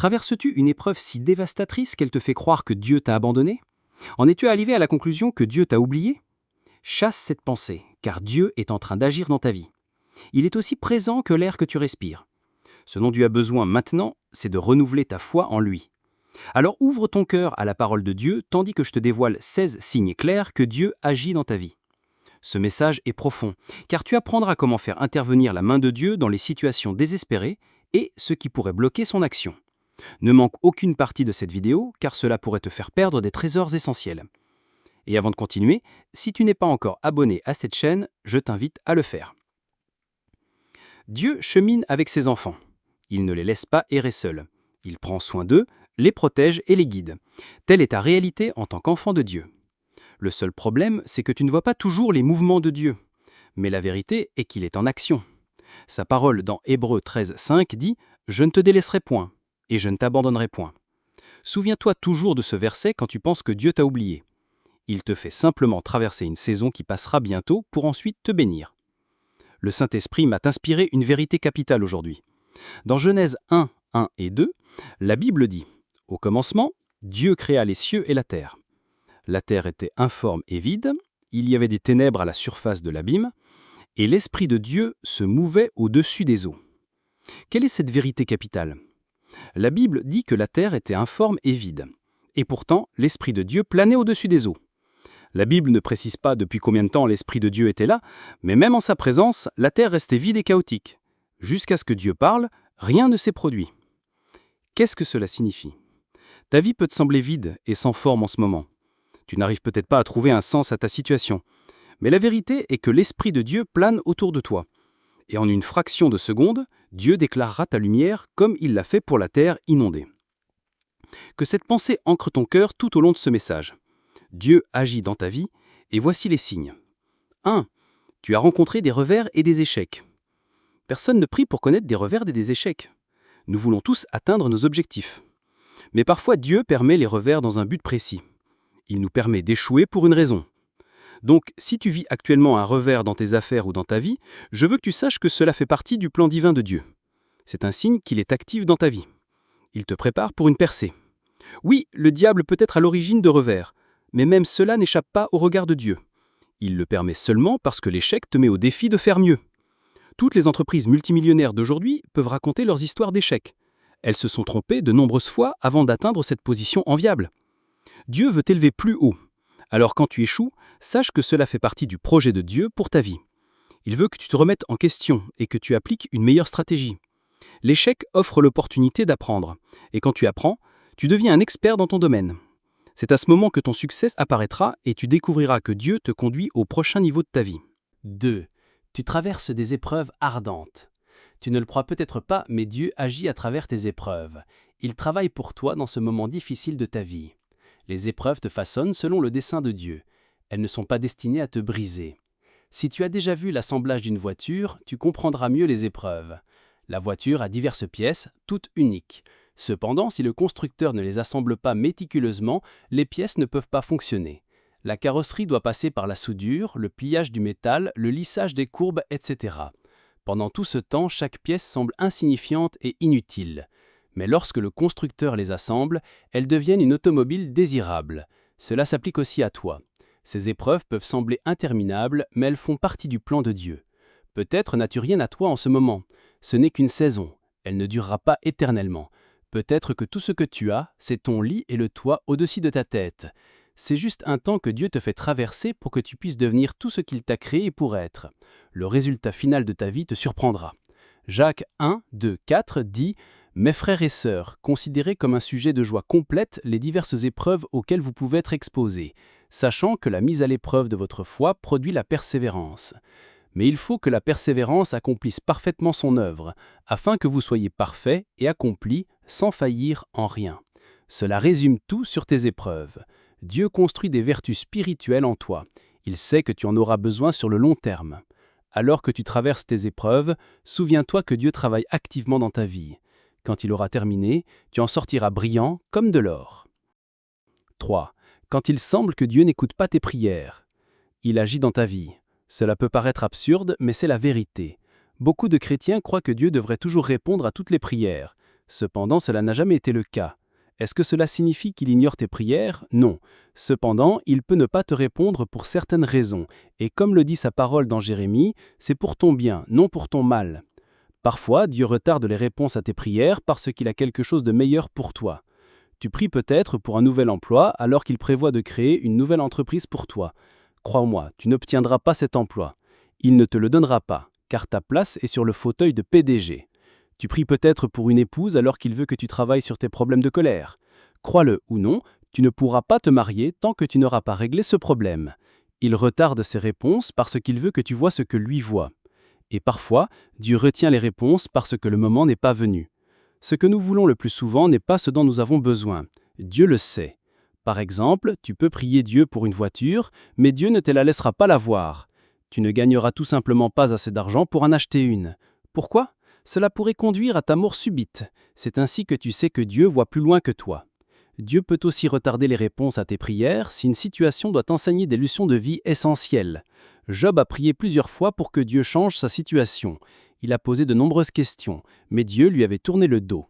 Traverses-tu une épreuve si dévastatrice qu'elle te fait croire que Dieu t'a abandonné? En es-tu arrivé à la conclusion que Dieu t'a oublié? Chasse cette pensée, car Dieu est en train d'agir dans ta vie. Il est aussi présent que l'air que tu respires. Ce dont tu as besoin maintenant, c'est de renouveler ta foi en lui. Alors ouvre ton cœur à la parole de Dieu, tandis que je te dévoile 16 signes clairs que Dieu agit dans ta vie. Ce message est profond, car tu apprendras comment faire intervenir la main de Dieu dans les situations désespérées et ce qui pourrait bloquer son action. Ne manque aucune partie de cette vidéo, car cela pourrait te faire perdre des trésors essentiels. Et avant de continuer, si tu n'es pas encore abonné à cette chaîne, je t'invite à le faire. Dieu chemine avec ses enfants. Il ne les laisse pas errer seuls. Il prend soin d'eux, les protège et les guide. Telle est ta réalité en tant qu'enfant de Dieu. Le seul problème, c'est que tu ne vois pas toujours les mouvements de Dieu. Mais la vérité est qu'il est en action. Sa parole dans Hébreux 13:5 dit « Je ne te délaisserai point, et je ne t'abandonnerai point ». Souviens-toi toujours de ce verset quand tu penses que Dieu t'a oublié. Il te fait simplement traverser une saison qui passera bientôt pour ensuite te bénir. Le Saint-Esprit m'a inspiré une vérité capitale aujourd'hui. Dans Genèse 1, 1 et 2, la Bible dit « Au commencement, Dieu créa les cieux et la terre. La terre était informe et vide, il y avait des ténèbres à la surface de l'abîme, et l'Esprit de Dieu se mouvait au-dessus des eaux. » Quelle est cette vérité capitale? La Bible dit que la terre était informe et vide, et pourtant l'Esprit de Dieu planait au-dessus des eaux. La Bible ne précise pas depuis combien de temps l'Esprit de Dieu était là, mais même en sa présence, la terre restait vide et chaotique. Jusqu'à ce que Dieu parle, rien ne s'est produit. Qu'est-ce que cela signifie? Ta vie peut te sembler vide et sans forme en ce moment. Tu n'arrives peut-être pas à trouver un sens à ta situation. Mais la vérité est que l'Esprit de Dieu plane autour de toi. Et en une fraction de seconde, Dieu déclarera ta lumière comme il l'a fait pour la terre inondée. Que cette pensée ancre ton cœur tout au long de ce message. Dieu agit dans ta vie, et voici les signes. 1. Tu as rencontré des revers et des échecs. Personne ne prie pour connaître des revers et des échecs. Nous voulons tous atteindre nos objectifs. Mais parfois Dieu permet les revers dans un but précis. Il nous permet d'échouer pour une raison. Donc, si tu vis actuellement un revers dans tes affaires ou dans ta vie, je veux que tu saches que cela fait partie du plan divin de Dieu. C'est un signe qu'il est actif dans ta vie. Il te prépare pour une percée. Oui, le diable peut être à l'origine de revers, mais même cela n'échappe pas au regard de Dieu. Il le permet seulement parce que l'échec te met au défi de faire mieux. Toutes les entreprises multimillionnaires d'aujourd'hui peuvent raconter leurs histoires d'échecs. Elles se sont trompées de nombreuses fois avant d'atteindre cette position enviable. Dieu veut t'élever plus haut. Alors quand tu échoues, sache que cela fait partie du projet de Dieu pour ta vie. Il veut que tu te remettes en question et que tu appliques une meilleure stratégie. L'échec offre l'opportunité d'apprendre. Et quand tu apprends, tu deviens un expert dans ton domaine. C'est à ce moment que ton succès apparaîtra et tu découvriras que Dieu te conduit au prochain niveau de ta vie. 2. Tu traverses des épreuves ardentes. Tu ne le crois peut-être pas, mais Dieu agit à travers tes épreuves. Il travaille pour toi dans ce moment difficile de ta vie. Les épreuves te façonnent selon le dessein de Dieu. Elles ne sont pas destinées à te briser. Si tu as déjà vu l'assemblage d'une voiture, tu comprendras mieux les épreuves. La voiture a diverses pièces, toutes uniques. Cependant, si le constructeur ne les assemble pas méticuleusement, les pièces ne peuvent pas fonctionner. La carrosserie doit passer par la soudure, le pliage du métal, le lissage des courbes, etc. Pendant tout ce temps, chaque pièce semble insignifiante et inutile. Mais lorsque le constructeur les assemble, elles deviennent une automobile désirable. Cela s'applique aussi à toi. Ces épreuves peuvent sembler interminables, mais elles font partie du plan de Dieu. Peut-être n'as-tu rien à toi en ce moment. Ce n'est qu'une saison. Elle ne durera pas éternellement. Peut-être que tout ce que tu as, c'est ton lit et le toit au-dessus de ta tête. C'est juste un temps que Dieu te fait traverser pour que tu puisses devenir tout ce qu'il t'a créé pour être. Le résultat final de ta vie te surprendra. Jacques 1, 2, 4 dit « Mes frères et sœurs, considérez comme un sujet de joie complète les diverses épreuves auxquelles vous pouvez être exposés, sachant que la mise à l'épreuve de votre foi produit la persévérance. Mais il faut que la persévérance accomplisse parfaitement son œuvre, afin que vous soyez parfaits et accomplis sans faillir en rien. Cela résume tout sur tes épreuves. Dieu construit des vertus spirituelles en toi. Il sait que tu en auras besoin sur le long terme. Alors que tu traverses tes épreuves, souviens-toi que Dieu travaille activement dans ta vie. Quand il aura terminé, tu en sortiras brillant comme de l'or. 3. Quand il semble que Dieu n'écoute pas tes prières. Il agit dans ta vie. Cela peut paraître absurde, mais c'est la vérité. Beaucoup de chrétiens croient que Dieu devrait toujours répondre à toutes les prières. Cependant, cela n'a jamais été le cas. Est-ce que cela signifie qu'il ignore tes prières? Non. Cependant, il peut ne pas te répondre pour certaines raisons, et comme le dit sa parole dans Jérémie, c'est pour ton bien, non pour ton mal. Parfois, Dieu retarde les réponses à tes prières parce qu'il a quelque chose de meilleur pour toi. Tu pries peut-être pour un nouvel emploi alors qu'il prévoit de créer une nouvelle entreprise pour toi. Crois-moi, tu n'obtiendras pas cet emploi. Il ne te le donnera pas, car ta place est sur le fauteuil de PDG. Tu pries peut-être pour une épouse alors qu'il veut que tu travailles sur tes problèmes de colère. Crois-le ou non, tu ne pourras pas te marier tant que tu n'auras pas réglé ce problème. Il retarde ses réponses parce qu'il veut que tu vois ce que lui voit. Et parfois, Dieu retient les réponses parce que le moment n'est pas venu. Ce que nous voulons le plus souvent n'est pas ce dont nous avons besoin. Dieu le sait. Par exemple, tu peux prier Dieu pour une voiture, mais Dieu ne te la laissera pas l'avoir. Tu ne gagneras tout simplement pas assez d'argent pour en acheter une. Pourquoi? Cela pourrait conduire à ta mort subite. C'est ainsi que tu sais que Dieu voit plus loin que toi. Dieu peut aussi retarder les réponses à tes prières si une situation doit t'enseigner des leçons de vie essentielles. Job a prié plusieurs fois pour que Dieu change sa situation. Il a posé de nombreuses questions, mais Dieu lui avait tourné le dos.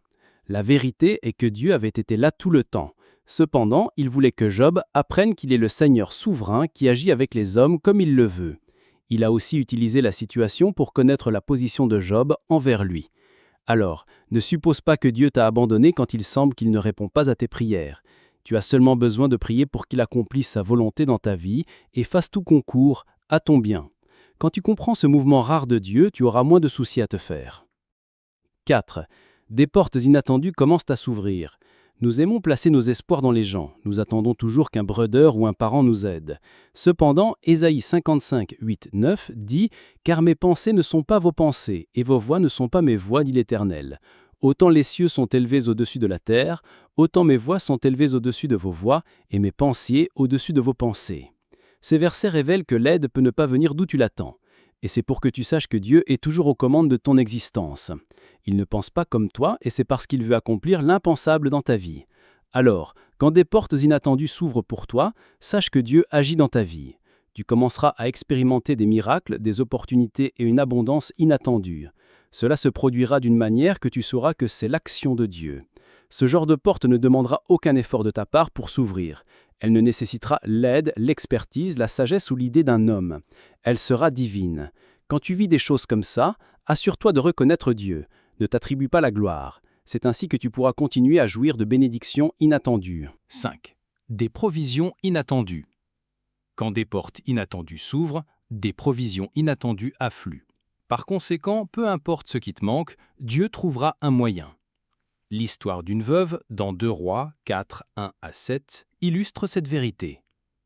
La vérité est que Dieu avait été là tout le temps. Cependant, il voulait que Job apprenne qu'il est le Seigneur souverain qui agit avec les hommes comme il le veut. Il a aussi utilisé la situation pour connaître la position de Job envers lui. Alors, ne suppose pas que Dieu t'a abandonné quand il semble qu'il ne répond pas à tes prières. Tu as seulement besoin de prier pour qu'il accomplisse sa volonté dans ta vie et fasse tout concours à ton bien. Quand tu comprends ce mouvement rare de Dieu, tu auras moins de soucis à te faire. 4. Des portes inattendues commencent à s'ouvrir. Nous aimons placer nos espoirs dans les gens. Nous attendons toujours qu'un brother ou un parent nous aide. Cependant, Ésaïe 55, 8, 9 dit « Car mes pensées ne sont pas vos pensées, et vos voix ne sont pas mes voix, dit l'Éternel. Autant les cieux sont élevés au-dessus de la terre, autant mes voix sont élevées au-dessus de vos voix, et mes pensées au-dessus de vos pensées. » Ces versets révèlent que l'aide peut ne pas venir d'où tu l'attends. Et c'est pour que tu saches que Dieu est toujours aux commandes de ton existence. Il ne pense pas comme toi et c'est parce qu'il veut accomplir l'impensable dans ta vie. Alors, quand des portes inattendues s'ouvrent pour toi, sache que Dieu agit dans ta vie. Tu commenceras à expérimenter des miracles, des opportunités et une abondance inattendue. Cela se produira d'une manière que tu sauras que c'est l'action de Dieu. Ce genre de porte ne demandera aucun effort de ta part pour s'ouvrir. Elle ne nécessitera l'aide, l'expertise, la sagesse ou l'idée d'un homme. Elle sera divine. Quand tu vis des choses comme ça, assure-toi de reconnaître Dieu. Ne t'attribue pas la gloire. C'est ainsi que tu pourras continuer à jouir de bénédictions inattendues. 5. Des provisions inattendues. Quand des portes inattendues s'ouvrent, des provisions inattendues affluent. Par conséquent, peu importe ce qui te manque, Dieu trouvera un moyen. L'histoire d'une veuve, dans 2 Rois 4, 1 à 7, illustre cette vérité.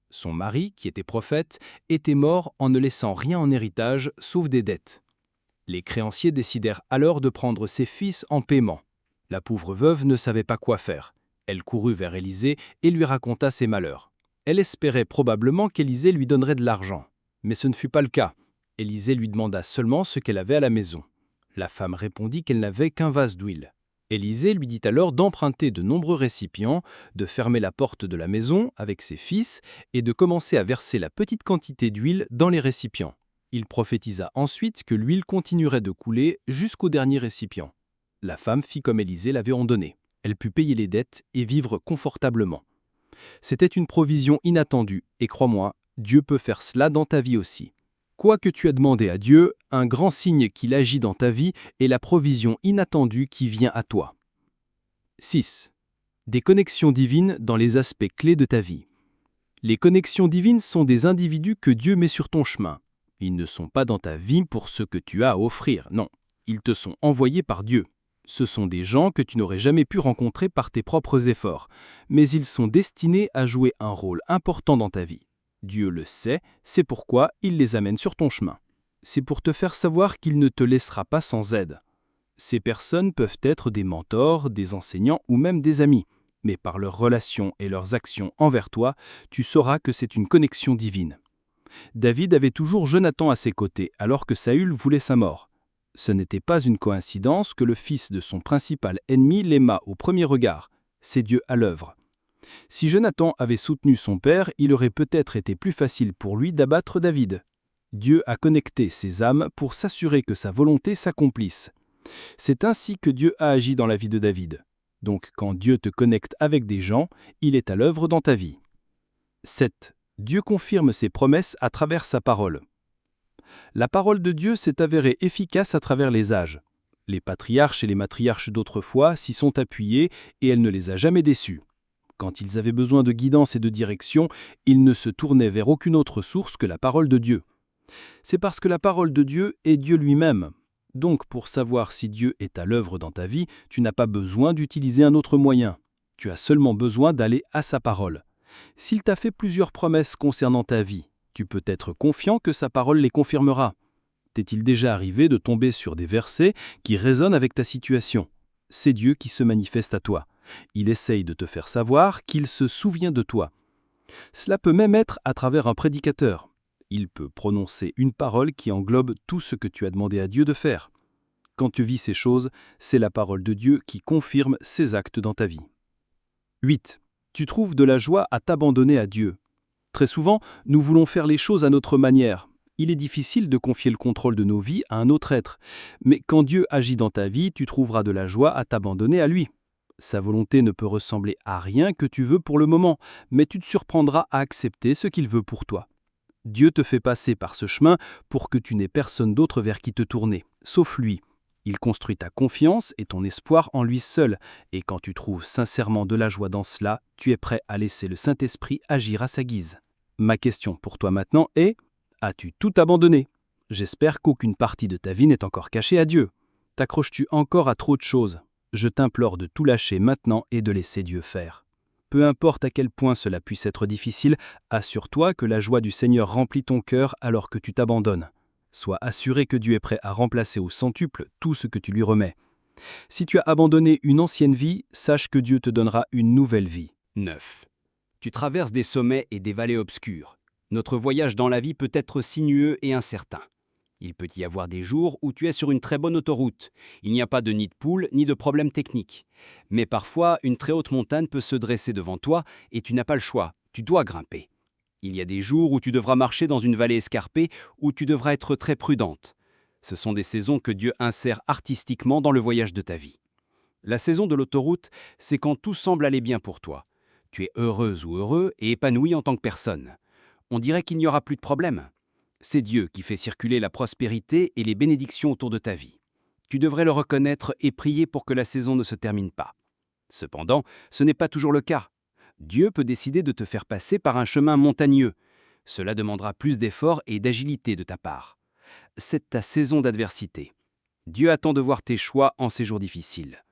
Son mari, qui était prophète, était mort en ne laissant rien en héritage, sauf des dettes. Les créanciers décidèrent alors de prendre ses fils en paiement. La pauvre veuve ne savait pas quoi faire. Elle courut vers Élisée et lui raconta ses malheurs. Elle espérait probablement qu'Élisée lui donnerait de l'argent. Mais ce ne fut pas le cas. Élisée lui demanda seulement ce qu'elle avait à la maison. La femme répondit qu'elle n'avait qu'un vase d'huile. Élisée lui dit alors d'emprunter de nombreux récipients, de fermer la porte de la maison avec ses fils et de commencer à verser la petite quantité d'huile dans les récipients. Il prophétisa ensuite que l'huile continuerait de couler jusqu'au dernier récipient. La femme fit comme Élisée l'avait ordonné. Elle put payer les dettes et vivre confortablement. C'était une provision inattendue et crois-moi, Dieu peut faire cela dans ta vie aussi. Quoi que tu aies demandé à Dieu, un grand signe qu'il agit dans ta vie est la provision inattendue qui vient à toi. 6. Des connexions divines dans les aspects clés de ta vie. Les connexions divines sont des individus que Dieu met sur ton chemin. Ils ne sont pas dans ta vie pour ce que tu as à offrir, non. Ils te sont envoyés par Dieu. Ce sont des gens que tu n'aurais jamais pu rencontrer par tes propres efforts, mais ils sont destinés à jouer un rôle important dans ta vie. Dieu le sait, c'est pourquoi il les amène sur ton chemin. C'est pour te faire savoir qu'il ne te laissera pas sans aide. Ces personnes peuvent être des mentors, des enseignants ou même des amis, mais par leurs relations et leurs actions envers toi, tu sauras que c'est une connexion divine. David avait toujours Jonathan à ses côtés alors que Saül voulait sa mort. Ce n'était pas une coïncidence que le fils de son principal ennemi l'aima au premier regard. C'est Dieu à l'œuvre. Si Jonathan avait soutenu son père, il aurait peut-être été plus facile pour lui d'abattre David. Dieu a connecté ses âmes pour s'assurer que sa volonté s'accomplisse. C'est ainsi que Dieu a agi dans la vie de David. Donc quand Dieu te connecte avec des gens, il est à l'œuvre dans ta vie. 7. Dieu confirme ses promesses à travers sa parole. La parole de Dieu s'est avérée efficace à travers les âges. Les patriarches et les matriarches d'autrefois s'y sont appuyés et elle ne les a jamais déçus. Quand ils avaient besoin de guidance et de direction, ils ne se tournaient vers aucune autre source que la parole de Dieu. C'est parce que la parole de Dieu est Dieu lui-même. Donc, pour savoir si Dieu est à l'œuvre dans ta vie, tu n'as pas besoin d'utiliser un autre moyen. Tu as seulement besoin d'aller à sa parole. S'il t'a fait plusieurs promesses concernant ta vie, tu peux être confiant que sa parole les confirmera. T'est-il déjà arrivé de tomber sur des versets qui résonnent avec ta situation? C'est Dieu qui se manifeste à toi. Il essaye de te faire savoir qu'il se souvient de toi. Cela peut même être à travers un prédicateur. Il peut prononcer une parole qui englobe tout ce que tu as demandé à Dieu de faire. Quand tu vis ces choses, c'est la parole de Dieu qui confirme ses actes dans ta vie. 8. Tu trouves de la joie à t'abandonner à Dieu. Très souvent, nous voulons faire les choses à notre manière. Il est difficile de confier le contrôle de nos vies à un autre être. Mais quand Dieu agit dans ta vie, tu trouveras de la joie à t'abandonner à lui. Sa volonté ne peut ressembler à rien que tu veux pour le moment, mais tu te surprendras à accepter ce qu'il veut pour toi. Dieu te fait passer par ce chemin pour que tu n'aies personne d'autre vers qui te tourner, sauf lui. Il construit ta confiance et ton espoir en lui seul, et quand tu trouves sincèrement de la joie dans cela, tu es prêt à laisser le Saint-Esprit agir à sa guise. Ma question pour toi maintenant est: as-tu tout abandonné? J'espère qu'aucune partie de ta vie n'est encore cachée à Dieu. T'accroches-tu encore à trop de choses? Je t'implore de tout lâcher maintenant et de laisser Dieu faire. Peu importe à quel point cela puisse être difficile, assure-toi que la joie du Seigneur remplit ton cœur alors que tu t'abandonnes. Sois assuré que Dieu est prêt à remplacer au centuple tout ce que tu lui remets. Si tu as abandonné une ancienne vie, sache que Dieu te donnera une nouvelle vie. 9. Tu traverses des sommets et des vallées obscures. Notre voyage dans la vie peut être sinueux et incertain. Il peut y avoir des jours où tu es sur une très bonne autoroute. Il n'y a pas de nid de poule ni de problème technique. Mais parfois, une très haute montagne peut se dresser devant toi et tu n'as pas le choix. Tu dois grimper. Il y a des jours où tu devras marcher dans une vallée escarpée, où tu devras être très prudente. Ce sont des saisons que Dieu insère artistiquement dans le voyage de ta vie. La saison de l'autoroute, c'est quand tout semble aller bien pour toi. Tu es heureuse ou heureux et épanoui en tant que personne. On dirait qu'il n'y aura plus de problème. C'est Dieu qui fait circuler la prospérité et les bénédictions autour de ta vie. Tu devrais le reconnaître et prier pour que la saison ne se termine pas. Cependant, ce n'est pas toujours le cas. Dieu peut décider de te faire passer par un chemin montagneux. Cela demandera plus d'efforts et d'agilité de ta part. C'est ta saison d'adversité. Dieu attend de voir tes choix en ces jours difficiles.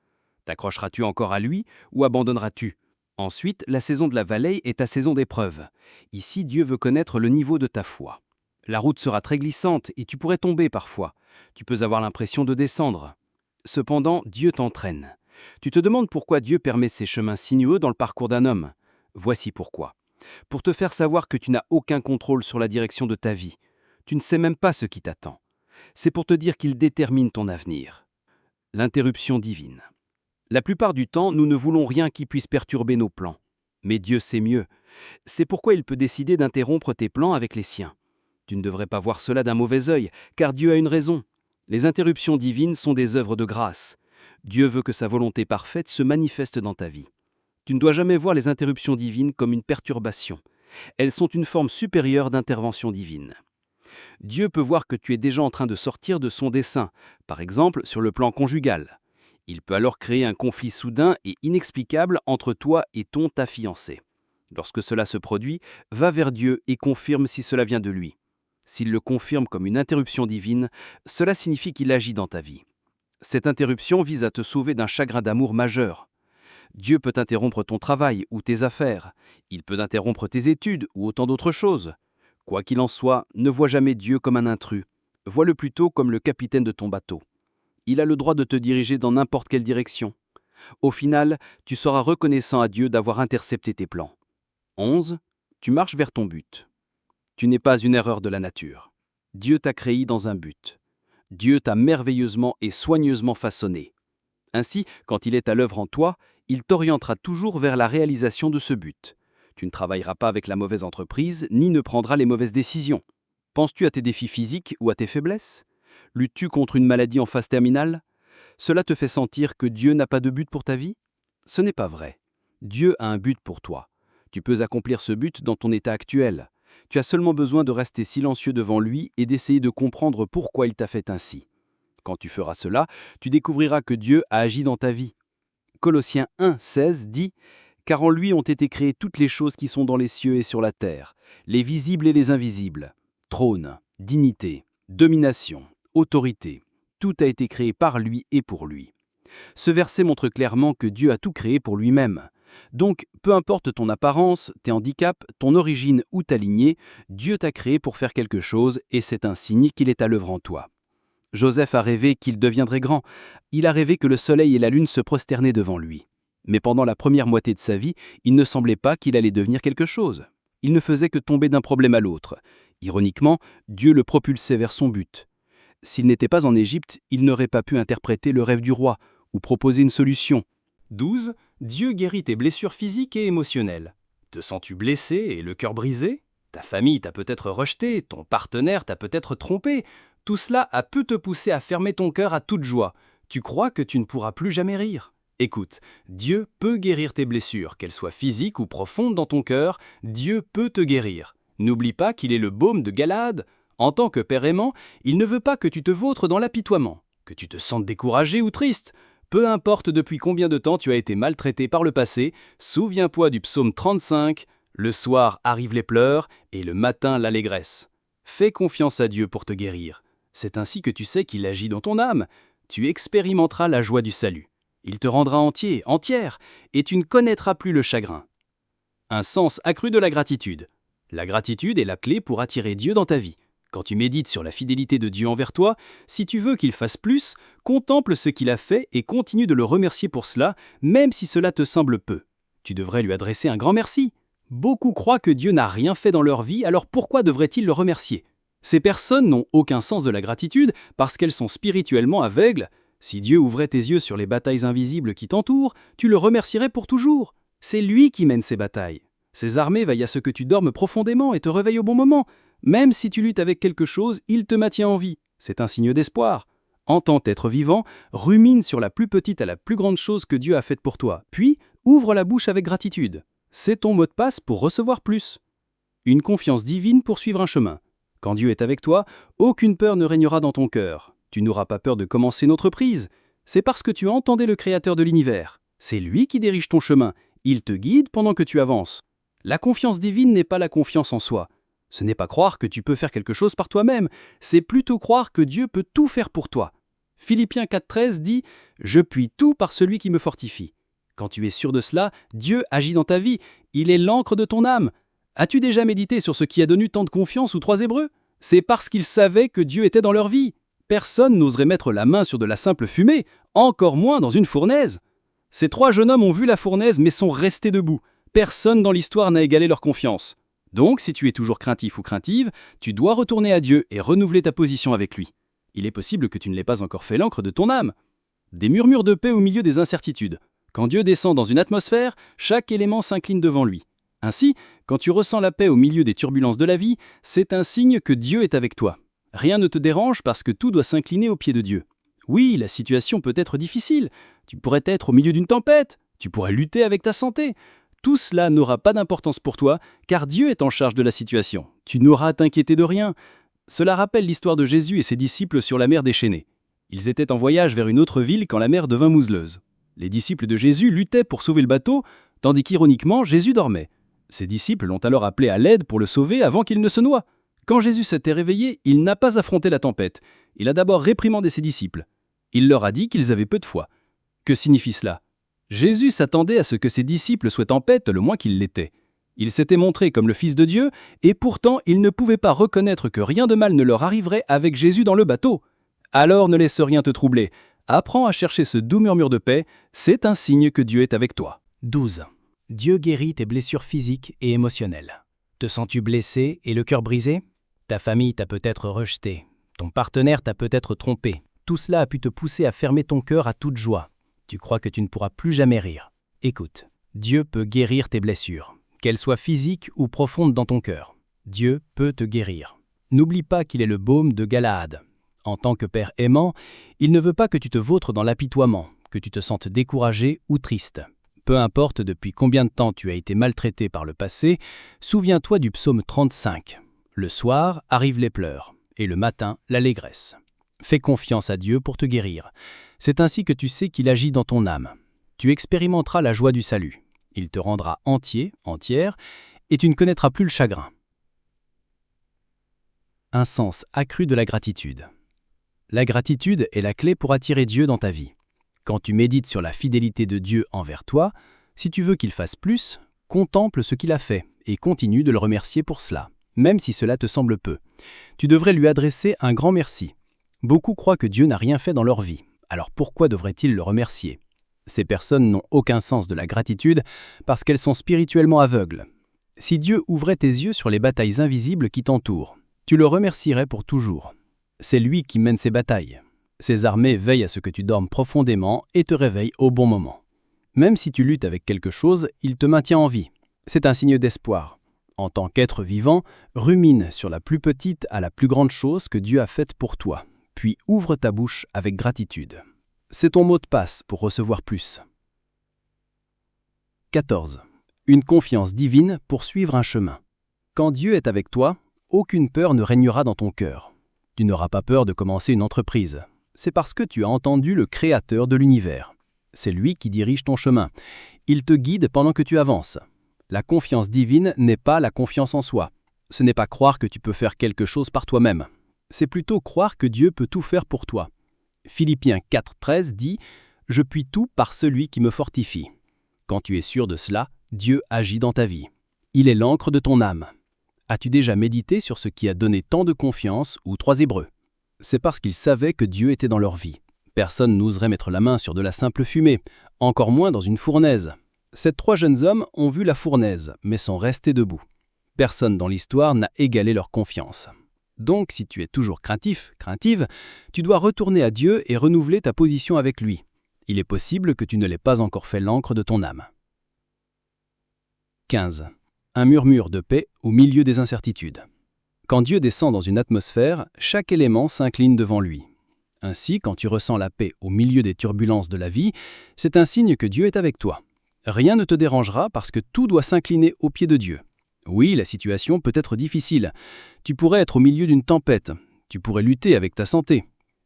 T'accrocheras-tu encore à lui ou abandonneras-tu? Ensuite, la saison de la vallée est ta saison d'épreuve. Ici, Dieu veut connaître le niveau de ta foi. La route sera très glissante et tu pourrais tomber parfois. Tu peux avoir l'impression de descendre. Cependant, Dieu t'entraîne. Tu te demandes pourquoi Dieu permet ces chemins sinueux dans le parcours d'un homme. Voici pourquoi. Pour te faire savoir que tu n'as aucun contrôle sur la direction de ta vie. Tu ne sais même pas ce qui t'attend. C'est pour te dire qu'il détermine ton avenir. L'interruption divine. La plupart du temps, nous ne voulons rien qui puisse perturber nos plans. Mais Dieu sait mieux. C'est pourquoi il peut décider d'interrompre tes plans avec les siens. Tu ne devrais pas voir cela d'un mauvais œil, car Dieu a une raison. Les interruptions divines sont des œuvres de grâce. Dieu veut que sa volonté parfaite se manifeste dans ta vie. Tu ne dois jamais voir les interruptions divines comme une perturbation. Elles sont une forme supérieure d'intervention divine. Dieu peut voir que tu es déjà en train de sortir de son dessein, par exemple sur le plan conjugal. Il peut alors créer un conflit soudain et inexplicable entre toi et ta fiancée. Lorsque cela se produit, va vers Dieu et confirme si cela vient de lui. S'il le confirme comme une interruption divine, cela signifie qu'il agit dans ta vie. Cette interruption vise à te sauver d'un chagrin d'amour majeur. Dieu peut interrompre ton travail ou tes affaires. Il peut interrompre tes études ou autant d'autres choses. Quoi qu'il en soit, ne vois jamais Dieu comme un intrus. Vois-le plutôt comme le capitaine de ton bateau. Il a le droit de te diriger dans n'importe quelle direction. Au final, tu seras reconnaissant à Dieu d'avoir intercepté tes plans. 11. Tu marches vers ton but. Tu n'es pas une erreur de la nature. Dieu t'a créé dans un but. Dieu t'a merveilleusement et soigneusement façonné. Ainsi, quand il est à l'œuvre en toi, il t'orientera toujours vers la réalisation de ce but. Tu ne travailleras pas avec la mauvaise entreprise, ni ne prendras les mauvaises décisions. Penses-tu à tes défis physiques ou à tes faiblesses? Luttes-tu contre une maladie en phase terminale? Cela te fait sentir que Dieu n'a pas de but pour ta vie? Ce n'est pas vrai. Dieu a un but pour toi. Tu peux accomplir ce but dans ton état actuel. Tu as seulement besoin de rester silencieux devant lui et d'essayer de comprendre pourquoi il t'a fait ainsi. Quand tu feras cela, tu découvriras que Dieu a agi dans ta vie. Colossiens 1,16 dit « Car en lui ont été créées toutes les choses qui sont dans les cieux et sur la terre, les visibles et les invisibles, trône, dignité, domination, autorité. Tout a été créé par lui et pour lui. » Ce verset montre clairement que Dieu a tout créé pour lui-même. Donc, peu importe ton apparence, tes handicaps, ton origine ou ta lignée, Dieu t'a créé pour faire quelque chose et c'est un signe qu'il est à l'œuvre en toi. Joseph a rêvé qu'il deviendrait grand. Il a rêvé que le soleil et la lune se prosternaient devant lui. Mais pendant la première moitié de sa vie, il ne semblait pas qu'il allait devenir quelque chose. Il ne faisait que tomber d'un problème à l'autre. Ironiquement, Dieu le propulsait vers son but. S'il n'était pas en Égypte, il n'aurait pas pu interpréter le rêve du roi ou proposer une solution. 12. Dieu guérit tes blessures physiques et émotionnelles. Te sens-tu blessé et le cœur brisé? Ta famille t'a peut-être rejeté, ton partenaire t'a peut-être trompé. Tout cela a pu te pousser à fermer ton cœur à toute joie. Tu crois que tu ne pourras plus jamais rire. Écoute, Dieu peut guérir tes blessures, qu'elles soient physiques ou profondes dans ton cœur, Dieu peut te guérir. N'oublie pas qu'il est le baume de Galaad. En tant que Père aimant, il ne veut pas que tu te vautres dans l'apitoiement, que tu te sentes découragé ou triste. Peu importe depuis combien de temps tu as été maltraité par le passé, souviens-toi du psaume 35, le soir arrivent les pleurs et le matin l'allégresse. Fais confiance à Dieu pour te guérir. C'est ainsi que tu sais qu'il agit dans ton âme. Tu expérimenteras la joie du salut. Il te rendra entier, entière, et tu ne connaîtras plus le chagrin. Un sens accru de la gratitude. La gratitude est la clé pour attirer Dieu dans ta vie. Quand tu médites sur la fidélité de Dieu envers toi, si tu veux qu'il fasse plus, contemple ce qu'il a fait et continue de le remercier pour cela, même si cela te semble peu. Tu devrais lui adresser un grand merci. Beaucoup croient que Dieu n'a rien fait dans leur vie, alors pourquoi devraient-ils le remercier? Ces personnes n'ont aucun sens de la gratitude parce qu'elles sont spirituellement aveugles. Si Dieu ouvrait tes yeux sur les batailles invisibles qui t'entourent, tu le remercierais pour toujours. C'est lui qui mène ces batailles. Ses armées veillent à ce que tu dormes profondément et te réveilles au bon moment. Même si tu luttes avec quelque chose, il te maintient en vie. C'est un signe d'espoir. En tant qu'être vivant, rumine sur la plus petite à la plus grande chose que Dieu a faite pour toi. Puis, ouvre la bouche avec gratitude. C'est ton mot de passe pour recevoir plus. Une confiance divine pour suivre un chemin. Quand Dieu est avec toi, aucune peur ne régnera dans ton cœur. Tu n'auras pas peur de commencer une entreprise. C'est parce que tu entendais le Créateur de l'univers. C'est lui qui dirige ton chemin. Il te guide pendant que tu avances. La confiance divine n'est pas la confiance en soi. Ce n'est pas croire que tu peux faire quelque chose par toi-même, c'est plutôt croire que Dieu peut tout faire pour toi. Philippiens 4,13 dit « Je puis tout par celui qui me fortifie ». Quand tu es sûr de cela, Dieu agit dans ta vie, il est l'encre de ton âme. As-tu déjà médité sur ce qui a donné tant de confiance aux 3 Hébreux? C'est parce qu'ils savaient que Dieu était dans leur vie. Personne n'oserait mettre la main sur de la simple fumée, encore moins dans une fournaise. Ces 3 jeunes hommes ont vu la fournaise mais sont restés debout. Personne dans l'histoire n'a égalé leur confiance. Donc, si tu es toujours craintif ou craintive, tu dois retourner à Dieu et renouveler ta position avec lui. Il est possible que tu ne l'aies pas encore fait l'encre de ton âme. Des murmures de paix au milieu des incertitudes. Quand Dieu descend dans une atmosphère, chaque élément s'incline devant lui. Ainsi, quand tu ressens la paix au milieu des turbulences de la vie, c'est un signe que Dieu est avec toi. Rien ne te dérange parce que tout doit s'incliner aux pieds de Dieu. Oui, la situation peut être difficile. Tu pourrais être au milieu d'une tempête. Tu pourrais lutter avec ta santé. Tout cela n'aura pas d'importance pour toi, car Dieu est en charge de la situation. Tu n'auras à t'inquiéter de rien. Cela rappelle l'histoire de Jésus et ses disciples sur la mer déchaînée. Ils étaient en voyage vers une autre ville quand la mer devint mouseleuse. Les disciples de Jésus luttaient pour sauver le bateau, tandis qu'ironiquement, Jésus dormait. Ses disciples l'ont alors appelé à l'aide pour le sauver avant qu'il ne se noie. Quand Jésus s'était réveillé, il n'a pas affronté la tempête. Il a d'abord réprimandé ses disciples. Il leur a dit qu'ils avaient peu de foi. Que signifie cela? Jésus s'attendait à ce que ses disciples soient en paix le moins qu'ils l'étaient. Il s'était montré comme le Fils de Dieu, et pourtant ils ne pouvaient pas reconnaître que rien de mal ne leur arriverait avec Jésus dans le bateau. Alors ne laisse rien te troubler. Apprends à chercher ce doux murmure de paix, c'est un signe que Dieu est avec toi. 12. Dieu guérit tes blessures physiques et émotionnelles. Te sens-tu blessé et le cœur brisé? Ta famille t'a peut-être rejeté. Ton partenaire t'a peut-être trompé. Tout cela a pu te pousser à fermer ton cœur à toute joie. Tu crois que tu ne pourras plus jamais rire. Écoute, Dieu peut guérir tes blessures, qu'elles soient physiques ou profondes dans ton cœur. Dieu peut te guérir. N'oublie pas qu'il est le baume de Galaad. En tant que père aimant, il ne veut pas que tu te vautres dans l'apitoiement, que tu te sentes découragé ou triste. Peu importe depuis combien de temps tu as été maltraité par le passé, souviens-toi du psaume 35. Le soir arrivent les pleurs, et le matin l'allégresse. Fais confiance à Dieu pour te guérir. C'est ainsi que tu sais qu'il agit dans ton âme. Tu expérimenteras la joie du salut. Il te rendra entier, entière, et tu ne connaîtras plus le chagrin. Un sens accru de la gratitude. La gratitude est la clé pour attirer Dieu dans ta vie. Quand tu médites sur la fidélité de Dieu envers toi, si tu veux qu'il fasse plus, contemple ce qu'il a fait et continue de le remercier pour cela, même si cela te semble peu. Tu devrais lui adresser un grand merci. Beaucoup croient que Dieu n'a rien fait dans leur vie, alors pourquoi devraient-ils le remercier? Ces personnes n'ont aucun sens de la gratitude parce qu'elles sont spirituellement aveugles. Si Dieu ouvrait tes yeux sur les batailles invisibles qui t'entourent, tu le remercierais pour toujours. C'est lui qui mène ces batailles. Ses armées veillent à ce que tu dormes profondément et te réveillent au bon moment. Même si tu luttes avec quelque chose, il te maintient en vie. C'est un signe d'espoir. En tant qu'être vivant, rumine sur la plus petite à la plus grande chose que Dieu a faite pour toi, puis ouvre ta bouche avec gratitude. C'est ton mot de passe pour recevoir plus. 14. Une confiance divine pour suivre un chemin. Quand Dieu est avec toi, aucune peur ne régnera dans ton cœur. Tu n'auras pas peur de commencer une entreprise. C'est parce que tu as entendu le Créateur de l'univers. C'est lui qui dirige ton chemin. Il te guide pendant que tu avances. La confiance divine n'est pas la confiance en soi. Ce n'est pas croire que tu peux faire quelque chose par toi-même. C'est plutôt croire que Dieu peut tout faire pour toi. Philippiens 4,13 dit « Je puis tout par celui qui me fortifie ». Quand tu es sûr de cela, Dieu agit dans ta vie. Il est l'encre de ton âme. As-tu déjà médité sur ce qui a donné tant de confiance aux 3 Hébreux? C'est parce qu'ils savaient que Dieu était dans leur vie. Personne n'oserait mettre la main sur de la simple fumée, encore moins dans une fournaise. Ces 3 jeunes hommes ont vu la fournaise, mais sont restés debout. Personne dans l'histoire n'a égalé leur confiance. Donc, si tu es toujours craintif, craintive, tu dois retourner à Dieu et renouveler ta position avec lui. Il est possible que tu ne l'aies pas encore fait l'encre de ton âme. 15. Un murmure de paix au milieu des incertitudes. Quand Dieu descend dans une atmosphère, chaque élément s'incline devant lui. Ainsi, quand tu ressens la paix au milieu des turbulences de la vie, c'est un signe que Dieu est avec toi. Rien ne te dérangera parce que tout doit s'incliner aux pieds de Dieu. Oui, la situation peut être difficile. Tu pourrais être au milieu d'une tempête. Tu pourrais lutter avec ta santé.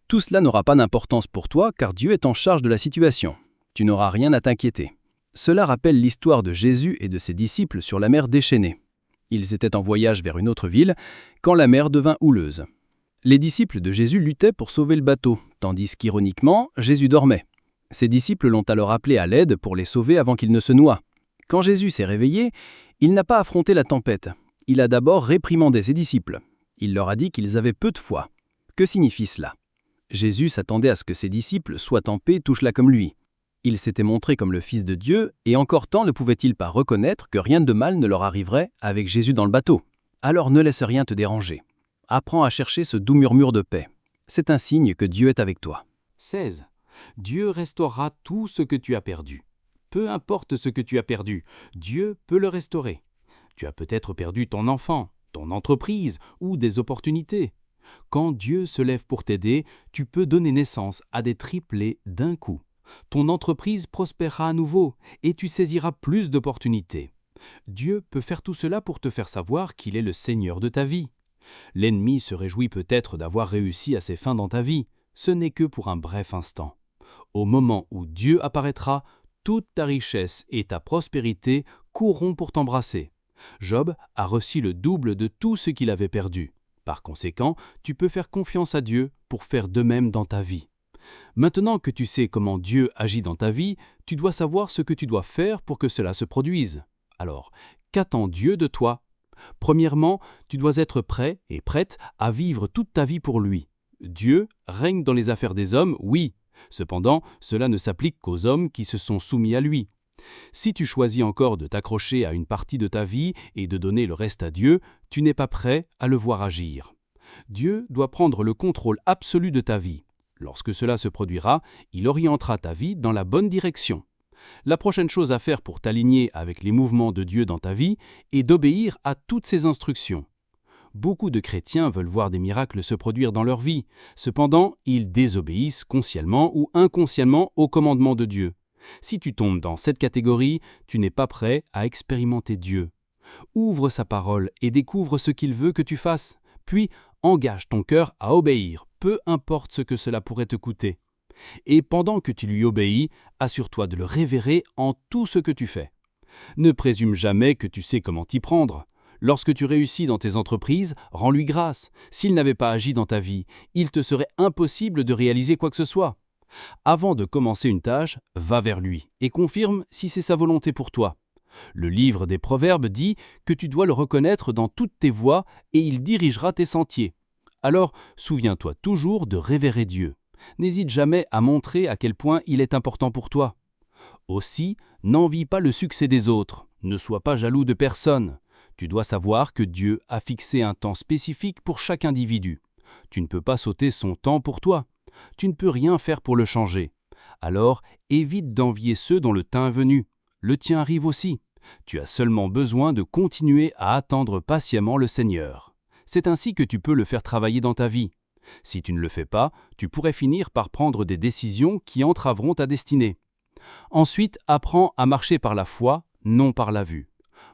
Tout cela n'aura pas d'importance pour toi car Dieu est en charge de la situation. Tu n'auras rien à t'inquiéter. Cela rappelle l'histoire de Jésus et de ses disciples sur la mer déchaînée. Ils étaient en voyage vers une autre ville quand la mer devint houleuse. Les disciples de Jésus luttaient pour sauver le bateau, tandis qu'ironiquement, Jésus dormait. Ses disciples l'ont alors appelé à l'aide pour les sauver avant qu'ils ne se noient. Quand Jésus s'est réveillé, il n'a pas affronté la tempête. Il a d'abord réprimandé ses disciples. Il leur a dit qu'ils avaient peu de foi. Que signifie cela? Jésus s'attendait à ce que ses disciples soient en paix, touche-la comme lui. Il s'était montré comme le Fils de Dieu, et encore tant ne pouvait-il pas reconnaître que rien de mal ne leur arriverait avec Jésus dans le bateau. Alors ne laisse rien te déranger. Apprends à chercher ce doux murmure de paix. C'est un signe que Dieu est avec toi. 16. Dieu restaurera tout ce que tu as perdu. Peu importe ce que tu as perdu, Dieu peut le restaurer. Tu as peut-être perdu ton enfant, ton entreprise ou des opportunités. Quand Dieu se lève pour t'aider, tu peux donner naissance à des triplés d'un coup. Ton entreprise prospérera à nouveau et tu saisiras plus d'opportunités. Dieu peut faire tout cela pour te faire savoir qu'il est le Seigneur de ta vie. L'ennemi se réjouit peut-être d'avoir réussi à ses fins dans ta vie. Ce n'est que pour un bref instant. Au moment où Dieu apparaîtra, toute ta richesse et ta prospérité courront pour t'embrasser. Job a reçu le double de tout ce qu'il avait perdu. Par conséquent, tu peux faire confiance à Dieu pour faire de même dans ta vie. Maintenant que tu sais comment Dieu agit dans ta vie, tu dois savoir ce que tu dois faire pour que cela se produise. Alors, qu'attend Dieu de toi? Premièrement, tu dois être prêt et prête à vivre toute ta vie pour lui. Dieu règne dans les affaires des hommes, oui. Cependant, cela ne s'applique qu'aux hommes qui se sont soumis à lui. Si tu choisis encore de t'accrocher à une partie de ta vie et de donner le reste à Dieu, tu n'es pas prêt à le voir agir. Dieu doit prendre le contrôle absolu de ta vie. Lorsque cela se produira, il orientera ta vie dans la bonne direction. La prochaine chose à faire pour t'aligner avec les mouvements de Dieu dans ta vie est d'obéir à toutes ses instructions. Beaucoup de chrétiens veulent voir des miracles se produire dans leur vie. Cependant, ils désobéissent consciemment ou inconsciemment aux commandements de Dieu. Si tu tombes dans cette catégorie, tu n'es pas prêt à expérimenter Dieu. Ouvre sa parole et découvre ce qu'il veut que tu fasses. Puis, engage ton cœur à obéir, peu importe ce que cela pourrait te coûter. Et pendant que tu lui obéis, assure-toi de le révérer en tout ce que tu fais. Ne présume jamais que tu sais comment t'y prendre. Lorsque tu réussis dans tes entreprises, rends-lui grâce. S'il n'avait pas agi dans ta vie, il te serait impossible de réaliser quoi que ce soit. Avant de commencer une tâche, va vers lui et confirme si c'est sa volonté pour toi. Le livre des Proverbes dit que tu dois le reconnaître dans toutes tes voies et il dirigera tes sentiers. Alors, souviens-toi toujours de révérer Dieu. N'hésite jamais à montrer à quel point il est important pour toi. Aussi, n'envie pas le succès des autres. Ne sois pas jaloux de personne. Tu dois savoir que Dieu a fixé un temps spécifique pour chaque individu. Tu ne peux pas sauter son temps pour toi. Tu ne peux rien faire pour le changer. Alors, évite d'envier ceux dont le temps est venu. Le tien arrive aussi. Tu as seulement besoin de continuer à attendre patiemment le Seigneur. C'est ainsi que tu peux le faire travailler dans ta vie. Si tu ne le fais pas, tu pourrais finir par prendre des décisions qui entraveront ta destinée. Ensuite, apprends à marcher par la foi, non par la vue.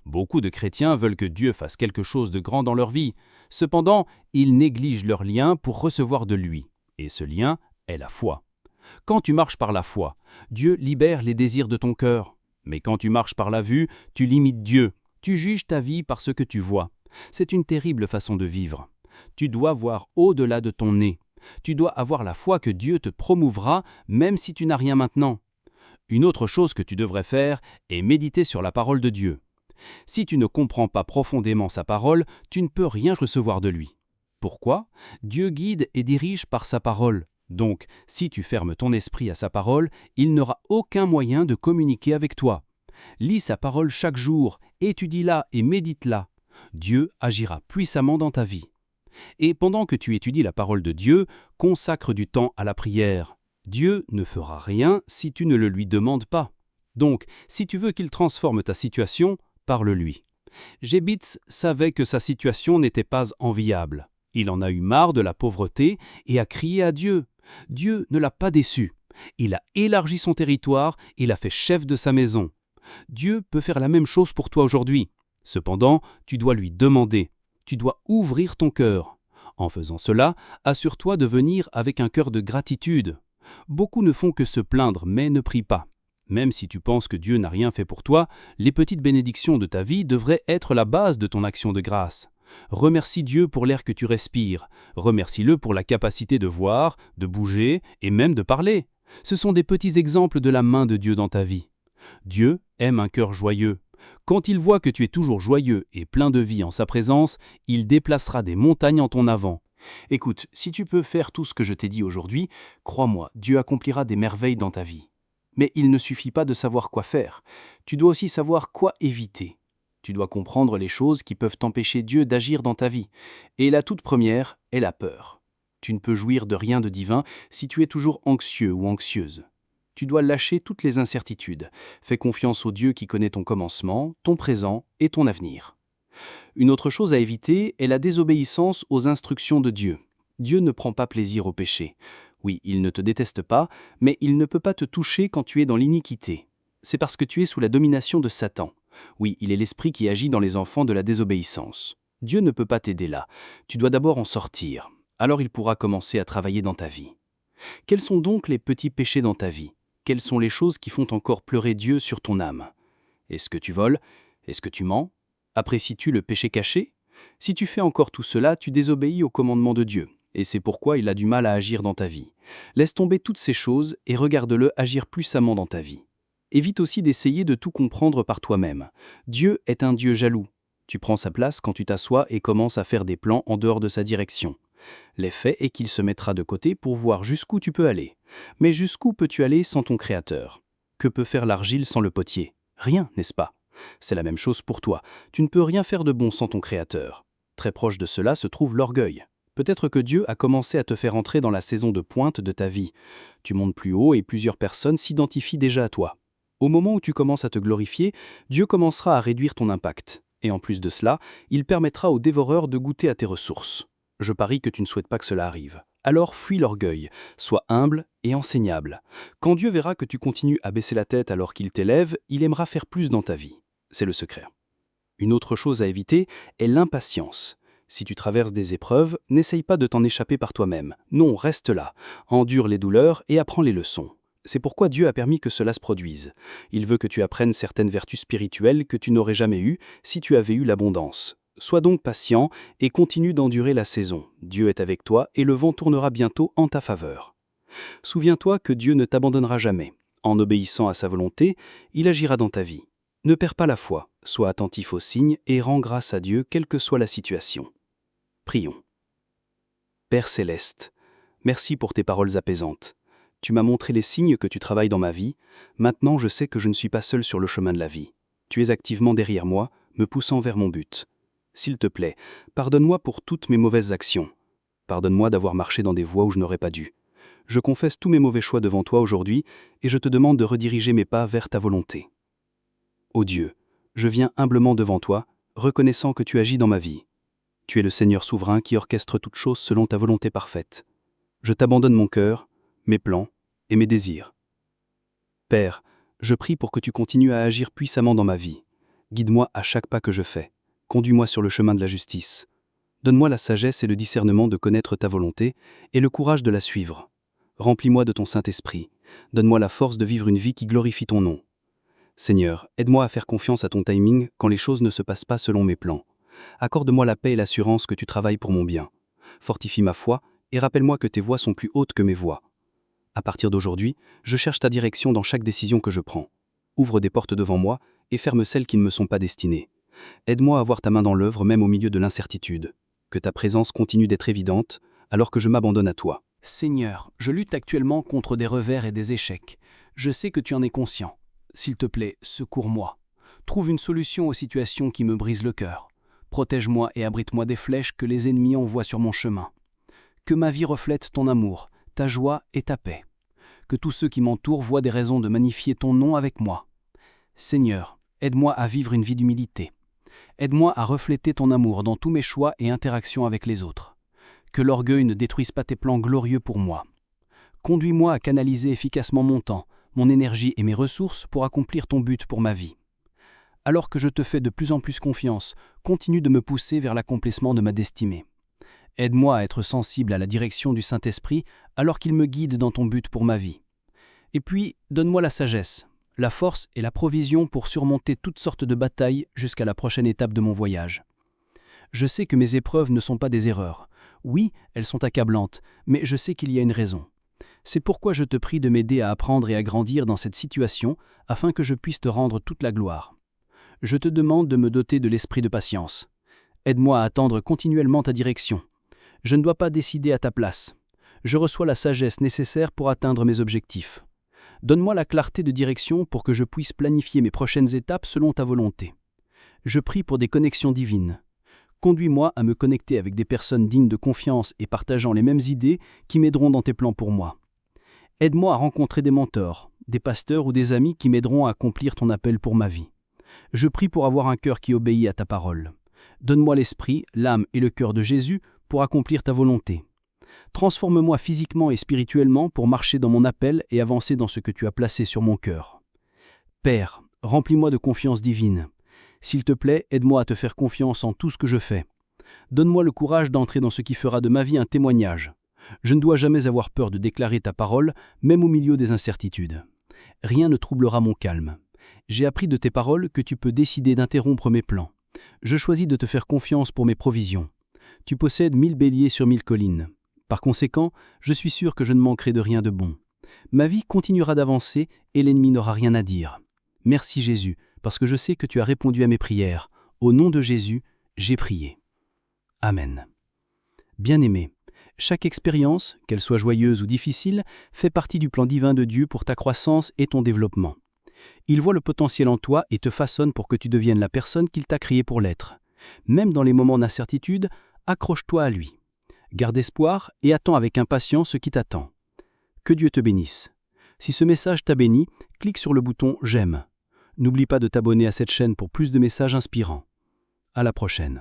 Beaucoup de chrétiens veulent que Dieu fasse quelque chose de grand dans leur vie. Cependant, ils négligent leur lien pour recevoir de lui. Et ce lien est la foi. Quand tu marches par la foi, Dieu libère les désirs de ton cœur. Mais quand tu marches par la vue, tu limites Dieu. Tu juges ta vie par ce que tu vois. C'est une terrible façon de vivre. Tu dois voir au-delà de ton nez. Tu dois avoir la foi que Dieu te promouvra même si tu n'as rien maintenant. Une autre chose que tu devrais faire est méditer sur la parole de Dieu. Si tu ne comprends pas profondément sa parole, tu ne peux rien recevoir de lui. Pourquoi ? Dieu guide et dirige par sa parole. Donc, si tu fermes ton esprit à sa parole, il n'aura aucun moyen de communiquer avec toi. Lis sa parole chaque jour, étudie-la et médite-la. Dieu agira puissamment dans ta vie. Et pendant que tu étudies la parole de Dieu, consacre du temps à la prière. Dieu ne fera rien si tu ne le lui demandes pas. Donc, si tu veux qu'il transforme ta situation, parle-lui. Jébitz savait que sa situation n'était pas enviable. Il en a eu marre de la pauvreté et a crié à Dieu. Dieu ne l'a pas déçu. Il a élargi son territoire et l'a fait chef de sa maison. Dieu peut faire la même chose pour toi aujourd'hui. Cependant, tu dois lui demander. Tu dois ouvrir ton cœur. En faisant cela, assure-toi de venir avec un cœur de gratitude. Beaucoup ne font que se plaindre mais ne prient pas. Même si tu penses que Dieu n'a rien fait pour toi, les petites bénédictions de ta vie devraient être la base de ton action de grâce. Remercie Dieu pour l'air que tu respires. Remercie-le pour la capacité de voir, de bouger et même de parler. Ce sont des petits exemples de la main de Dieu dans ta vie. Dieu aime un cœur joyeux. Quand il voit que tu es toujours joyeux et plein de vie en sa présence, il déplacera des montagnes en ton avant. Écoute, si tu peux faire tout ce que je t'ai dit aujourd'hui, crois-moi, Dieu accomplira des merveilles dans ta vie. Mais il ne suffit pas de savoir quoi faire. Tu dois aussi savoir quoi éviter. Tu dois comprendre les choses qui peuvent empêcher Dieu d'agir dans ta vie. Et la toute première est la peur. Tu ne peux jouir de rien de divin si tu es toujours anxieux ou anxieuse. Tu dois lâcher toutes les incertitudes. Fais confiance au Dieu qui connaît ton commencement, ton présent et ton avenir. Une autre chose à éviter est la désobéissance aux instructions de Dieu. Dieu ne prend pas plaisir au péché. Oui, il ne te déteste pas, mais il ne peut pas te toucher quand tu es dans l'iniquité. C'est parce que tu es sous la domination de Satan. Oui, il est l'esprit qui agit dans les enfants de la désobéissance. Dieu ne peut pas t'aider là. Tu dois d'abord en sortir. Alors il pourra commencer à travailler dans ta vie. Quels sont donc les petits péchés dans ta vie ? Quelles sont les choses qui font encore pleurer Dieu sur ton âme ? Est-ce que tu voles ? Est-ce que tu mens ? Apprécies-tu le péché caché ? Si tu fais encore tout cela, tu désobéis au commandement de Dieu. Et c'est pourquoi il a du mal à agir dans ta vie. Laisse tomber toutes ces choses et regarde-le agir puissamment dans ta vie. Évite aussi d'essayer de tout comprendre par toi-même. Dieu est un Dieu jaloux. Tu prends sa place quand tu t'assois et commences à faire des plans en dehors de sa direction. L'effet est qu'il se mettra de côté pour voir jusqu'où tu peux aller. Mais jusqu'où peux-tu aller sans ton Créateur ? Que peut faire l'argile sans le potier ? Rien, n'est-ce pas ? C'est la même chose pour toi. Tu ne peux rien faire de bon sans ton Créateur. Très proche de cela se trouve l'orgueil. Peut-être que Dieu a commencé à te faire entrer dans la saison de pointe de ta vie. Tu montes plus haut et plusieurs personnes s'identifient déjà à toi. Au moment où tu commences à te glorifier, Dieu commencera à réduire ton impact. Et en plus de cela, il permettra aux dévoreurs de goûter à tes ressources. Je parie que tu ne souhaites pas que cela arrive. Alors fuis l'orgueil, sois humble et enseignable. Quand Dieu verra que tu continues à baisser la tête alors qu'il t'élève, il aimera faire plus dans ta vie. C'est le secret. Une autre chose à éviter est l'impatience. Si tu traverses des épreuves, n'essaye pas de t'en échapper par toi-même. Non, reste là, endure les douleurs et apprends les leçons. C'est pourquoi Dieu a permis que cela se produise. Il veut que tu apprennes certaines vertus spirituelles que tu n'aurais jamais eues si tu avais eu l'abondance. Sois donc patient et continue d'endurer la saison. Dieu est avec toi et le vent tournera bientôt en ta faveur. Souviens-toi que Dieu ne t'abandonnera jamais. En obéissant à sa volonté, il agira dans ta vie. Ne perds pas la foi, sois attentif aux signes et rends grâce à Dieu quelle que soit la situation. Prions. Père céleste, merci pour tes paroles apaisantes. Tu m'as montré les signes que tu travailles dans ma vie. Maintenant, je sais que je ne suis pas seul sur le chemin de la vie. Tu es activement derrière moi, me poussant vers mon but. S'il te plaît, pardonne-moi pour toutes mes mauvaises actions. Pardonne-moi d'avoir marché dans des voies où je n'aurais pas dû. Je confesse tous mes mauvais choix devant toi aujourd'hui et je te demande de rediriger mes pas vers ta volonté. Ô Dieu, je viens humblement devant toi, reconnaissant que tu agis dans ma vie. Tu es le Seigneur souverain qui orchestre toutes choses selon ta volonté parfaite. Je t'abandonne mon cœur, mes plans et mes désirs. Père, je prie pour que tu continues à agir puissamment dans ma vie. Guide-moi à chaque pas que je fais. Conduis-moi sur le chemin de la justice. Donne-moi la sagesse et le discernement de connaître ta volonté et le courage de la suivre. Remplis-moi de ton Saint-Esprit. Donne-moi la force de vivre une vie qui glorifie ton nom. Seigneur, aide-moi à faire confiance à ton timing quand les choses ne se passent pas selon mes plans. Accorde-moi la paix et l'assurance que tu travailles pour mon bien. Fortifie ma foi et rappelle-moi que tes voies sont plus hautes que mes voies. À partir d'aujourd'hui, je cherche ta direction dans chaque décision que je prends. Ouvre des portes devant moi et ferme celles qui ne me sont pas destinées. Aide-moi à voir ta main dans l'œuvre même au milieu de l'incertitude. Que ta présence continue d'être évidente alors que je m'abandonne à toi. Seigneur, je lutte actuellement contre des revers et des échecs. Je sais que tu en es conscient. S'il te plaît, secours-moi. Trouve une solution aux situations qui me brisent le cœur. Protège-moi et abrite-moi des flèches que les ennemis envoient sur mon chemin. Que ma vie reflète ton amour, ta joie et ta paix. Que tous ceux qui m'entourent voient des raisons de magnifier ton nom avec moi. Seigneur, aide-moi à vivre une vie d'humilité. Aide-moi à refléter ton amour dans tous mes choix et interactions avec les autres. Que l'orgueil ne détruise pas tes plans glorieux pour moi. Conduis-moi à canaliser efficacement mon temps, mon énergie et mes ressources pour accomplir ton but pour ma vie. Alors que je te fais de plus en plus confiance, continue de me pousser vers l'accomplissement de ma destinée. Aide-moi à être sensible à la direction du Saint-Esprit alors qu'il me guide dans ton but pour ma vie. Et puis, donne-moi la sagesse, la force et la provision pour surmonter toutes sortes de batailles jusqu'à la prochaine étape de mon voyage. Je sais que mes épreuves ne sont pas des erreurs. Oui, elles sont accablantes, mais je sais qu'il y a une raison. C'est pourquoi je te prie de m'aider à apprendre et à grandir dans cette situation afin que je puisse te rendre toute la gloire. Je te demande de me doter de l'esprit de patience. Aide-moi à attendre continuellement ta direction. Je ne dois pas décider à ta place. Je reçois la sagesse nécessaire pour atteindre mes objectifs. Donne-moi la clarté de direction pour que je puisse planifier mes prochaines étapes selon ta volonté. Je prie pour des connexions divines. Conduis-moi à me connecter avec des personnes dignes de confiance et partageant les mêmes idées qui m'aideront dans tes plans pour moi. Aide-moi à rencontrer des mentors, des pasteurs ou des amis qui m'aideront à accomplir ton appel pour ma vie. Je prie pour avoir un cœur qui obéit à ta parole. Donne-moi l'esprit, l'âme et le cœur de Jésus pour accomplir ta volonté. Transforme-moi physiquement et spirituellement pour marcher dans mon appel et avancer dans ce que tu as placé sur mon cœur. Père, remplis-moi de confiance divine. S'il te plaît, aide-moi à te faire confiance en tout ce que je fais. Donne-moi le courage d'entrer dans ce qui fera de ma vie un témoignage. Je ne dois jamais avoir peur de déclarer ta parole, même au milieu des incertitudes. Rien ne troublera mon calme. J'ai appris de tes paroles que tu peux décider d'interrompre mes plans. Je choisis de te faire confiance pour mes provisions. Tu possèdes 1000 béliers sur 1000 collines. Par conséquent, je suis sûr que je ne manquerai de rien de bon. Ma vie continuera d'avancer et l'ennemi n'aura rien à dire. Merci Jésus, parce que je sais que tu as répondu à mes prières. Au nom de Jésus, j'ai prié. Amen. Bien-aimé, chaque expérience, qu'elle soit joyeuse ou difficile, fait partie du plan divin de Dieu pour ta croissance et ton développement. Il voit le potentiel en toi et te façonne pour que tu deviennes la personne qu'il t'a créée pour l'être. Même dans les moments d'incertitude, accroche-toi à lui. Garde espoir et attends avec impatience ce qui t'attend. Que Dieu te bénisse. Si ce message t'a béni, clique sur le bouton « J'aime ». N'oublie pas de t'abonner à cette chaîne pour plus de messages inspirants. À la prochaine.